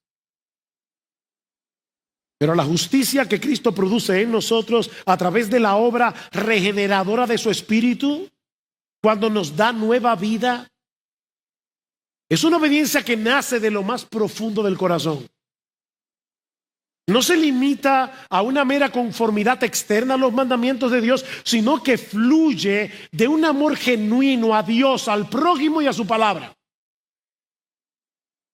Pero la justicia que Cristo produce en nosotros a través de la obra regeneradora de su Espíritu, cuando nos da nueva vida, es una obediencia que nace de lo más profundo del corazón. No se limita a una mera conformidad externa a los mandamientos de Dios, sino que fluye de un amor genuino a Dios, al prójimo y a su palabra.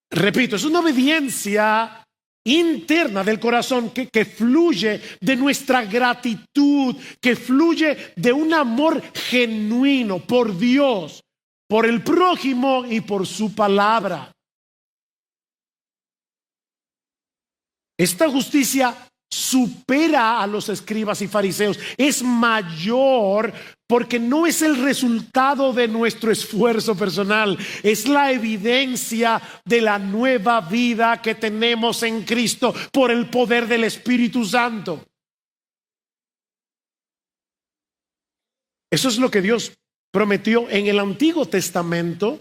Repito, es una obediencia interna del corazón que fluye de nuestra gratitud, que fluye de un amor genuino por Dios, por el prójimo y por su palabra. Esta justicia supera a los escribas y fariseos, es mayor porque no es el resultado de nuestro esfuerzo personal, es la evidencia de la nueva vida que tenemos en Cristo por el poder del Espíritu Santo. Eso es lo que Dios prometió en el Antiguo Testamento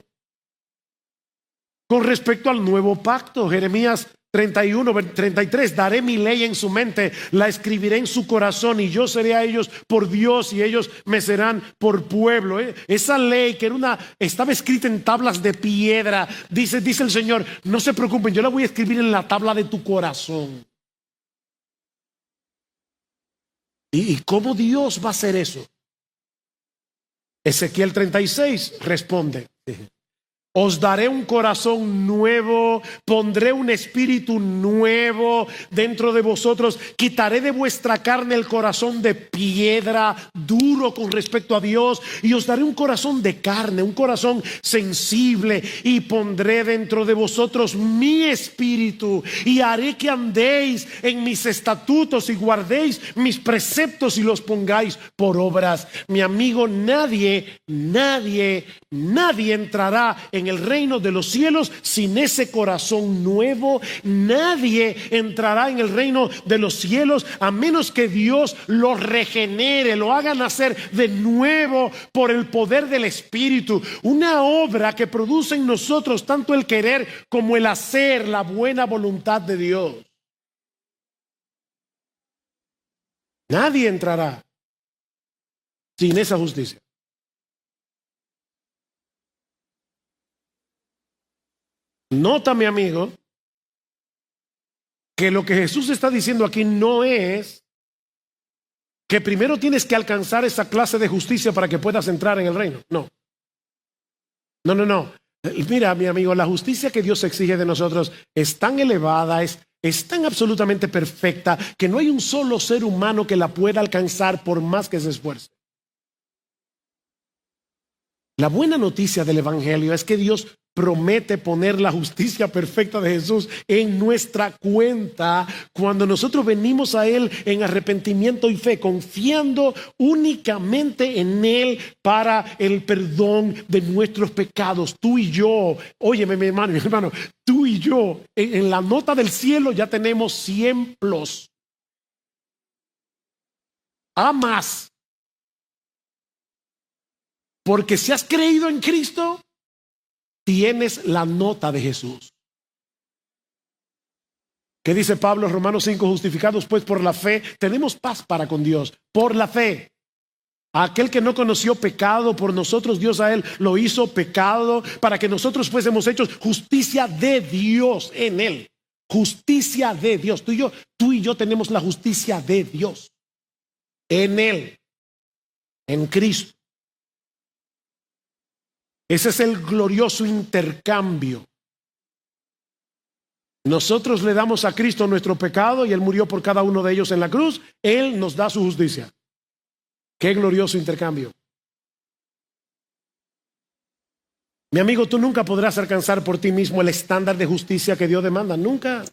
con respecto al nuevo pacto. Jeremías 31:33, daré mi ley en su mente, la escribiré en su corazón y yo seré a ellos por Dios y ellos me serán por pueblo. Esa ley que estaba escrita en tablas de piedra, dice el Señor, no se preocupen, yo la voy a escribir en la tabla de tu corazón. ¿Y cómo Dios va a hacer eso? Ezequiel 36 responde, os daré un corazón nuevo, pondré un espíritu nuevo dentro de vosotros, quitaré de vuestra carne el corazón de piedra, duro con respecto a Dios, y os daré un corazón de carne, un corazón sensible, y pondré dentro de vosotros mi espíritu, y haré que andéis en mis estatutos y guardéis mis preceptos y los pongáis por obras. Mi amigo, nadie entrará en en el reino de los cielos sin ese corazón nuevo. Nadie entrará en el reino de los cielos a menos que Dios lo regenere, lo haga nacer de nuevo por el poder del Espíritu. Una obra que produce en nosotros tanto el querer como el hacer la buena voluntad de Dios. Nadie entrará sin esa justicia. Nota, mi amigo, que lo que Jesús está diciendo aquí no es que primero tienes que alcanzar esa clase de justicia para que puedas entrar en el reino. No. No. Mira, mi amigo, la justicia que Dios exige de nosotros es tan elevada, es tan absolutamente perfecta, que no hay un solo ser humano que la pueda alcanzar por más que se esfuerce. La buena noticia del Evangelio es que Dios promete poner la justicia perfecta de Jesús en nuestra cuenta cuando nosotros venimos a Él en arrepentimiento y fe, confiando únicamente en Él para el perdón de nuestros pecados. Tú y yo, óyeme mi hermano, tú y yo, en la nota del cielo ya tenemos 100 plus. A más. Porque si has creído en Cristo, tienes la nota de Jesús. ¿Qué dice Pablo? Romanos 5, justificados pues por la fe, tenemos paz para con Dios, por la fe. A aquel que no conoció pecado, por nosotros Dios a él lo hizo pecado, para que nosotros fuésemos hechos justicia de Dios en él. Justicia de Dios. Tú y yo tenemos la justicia de Dios en él, en Cristo. Ese es el glorioso intercambio. Nosotros le damos a Cristo nuestro pecado y Él murió por cada uno de ellos en la cruz. Él nos da su justicia. Qué glorioso intercambio. Mi amigo, tú nunca podrás alcanzar por ti mismo el estándar de justicia que Dios demanda. Nunca.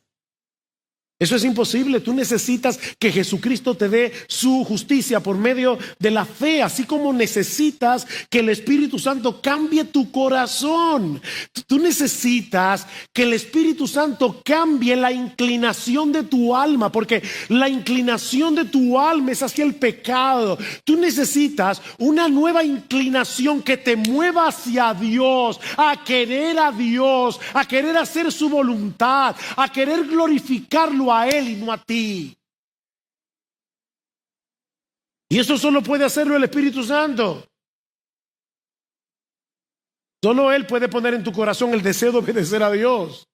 Eso es imposible. Tú necesitas que Jesucristo te dé su justicia por medio de la fe, así como necesitas que el Espíritu Santo cambie tu corazón. Tú necesitas que el Espíritu Santo cambie la inclinación de tu alma, porque la inclinación de tu alma es hacia el pecado. Tú necesitas una nueva inclinación que te mueva hacia Dios, a querer a Dios, a querer hacer su voluntad, a querer glorificarlo a Él y no a ti. Y eso solo puede hacerlo el Espíritu Santo. Solo Él puede poner en tu corazón el deseo de obedecer a Dios.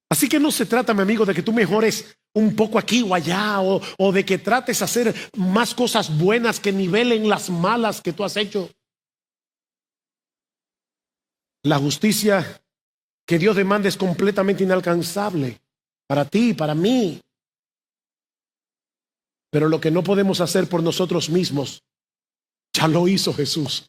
Así que no se trata, mi amigo, de que tú mejores un poco aquí o allá, o de que trates de hacer más cosas buenas que nivelen las malas que tú has hecho. La justicia que Dios demanda es completamente inalcanzable para ti, para mí. Pero lo que no podemos hacer por nosotros mismos, ya lo hizo Jesús.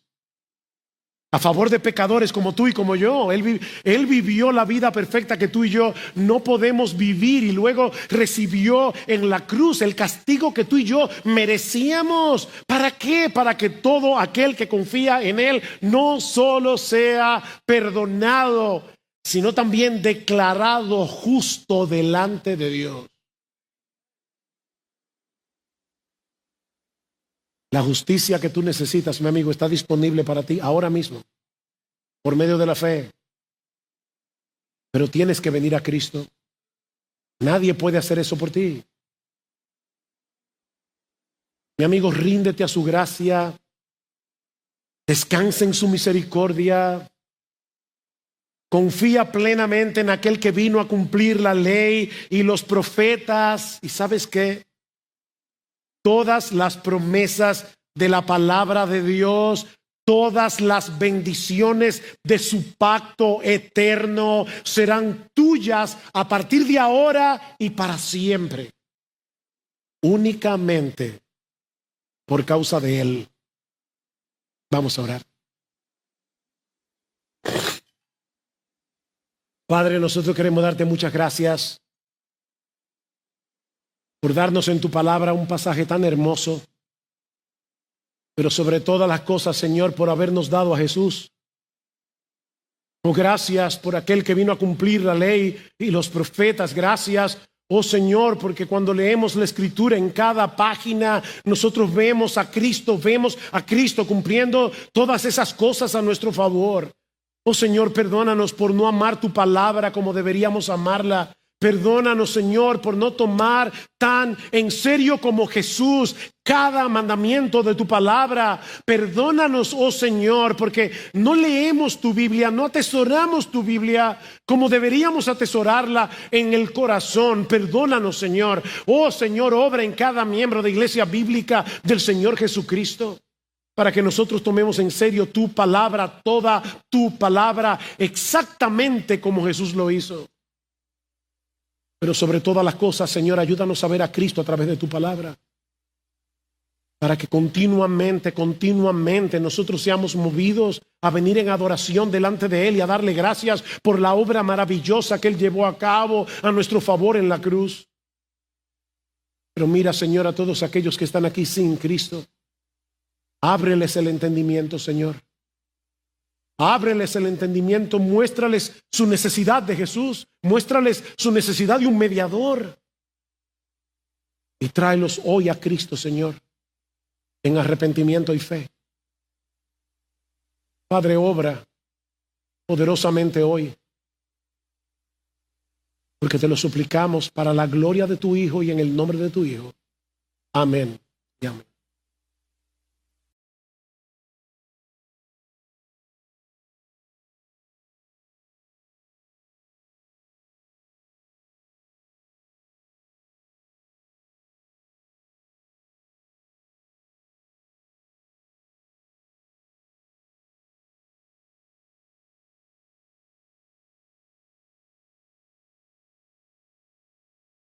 A favor de pecadores como tú y como yo. Él vivió la vida perfecta que tú y yo no podemos vivir, y luego recibió en la cruz el castigo que tú y yo merecíamos. ¿Para qué? Para que todo aquel que confía en Él no solo sea perdonado, sino también declarado justo delante de Dios. La justicia que tú necesitas, mi amigo, está disponible para ti ahora mismo, por medio de la fe. Pero tienes que venir a Cristo. Nadie puede hacer eso por ti. Mi amigo, ríndete a su gracia. Descansa en su misericordia. Confía plenamente en aquel que vino a cumplir la ley y los profetas. ¿Y sabes qué? Todas las promesas de la palabra de Dios, todas las bendiciones de su pacto eterno serán tuyas a partir de ahora y para siempre. Únicamente por causa de Él. Vamos a orar. Padre, nosotros queremos darte muchas gracias por darnos en tu palabra un pasaje tan hermoso, pero sobre todas las cosas, Señor, por habernos dado a Jesús. Oh, gracias por aquel que vino a cumplir la ley y los profetas. Gracias, oh Señor, porque cuando leemos la Escritura en cada página, nosotros vemos a Cristo cumpliendo todas esas cosas a nuestro favor. Oh Señor, perdónanos por no amar tu palabra como deberíamos amarla. Perdónanos, Señor, por no tomar tan en serio como Jesús cada mandamiento de tu palabra. Perdónanos, oh Señor, porque no leemos tu Biblia, no atesoramos tu Biblia como deberíamos atesorarla en el corazón. Perdónanos, Señor. Oh Señor, obra en cada miembro de Iglesia Bíblica del Señor Jesucristo, para que nosotros tomemos en serio tu palabra, toda tu palabra, exactamente como Jesús lo hizo. Pero sobre todas las cosas, Señor, ayúdanos a ver a Cristo a través de tu palabra, para que continuamente nosotros seamos movidos a venir en adoración delante de Él y a darle gracias por la obra maravillosa que Él llevó a cabo a nuestro favor en la cruz. Pero mira, Señor, a todos aquellos que están aquí sin Cristo, ábreles el entendimiento, Señor. Ábreles el entendimiento, muéstrales su necesidad de Jesús, muéstrales su necesidad de un mediador. Y tráelos hoy a Cristo, Señor, en arrepentimiento y fe. Padre, obra poderosamente hoy, porque te lo suplicamos para la gloria de tu Hijo y en el nombre de tu Hijo. Amén y amén.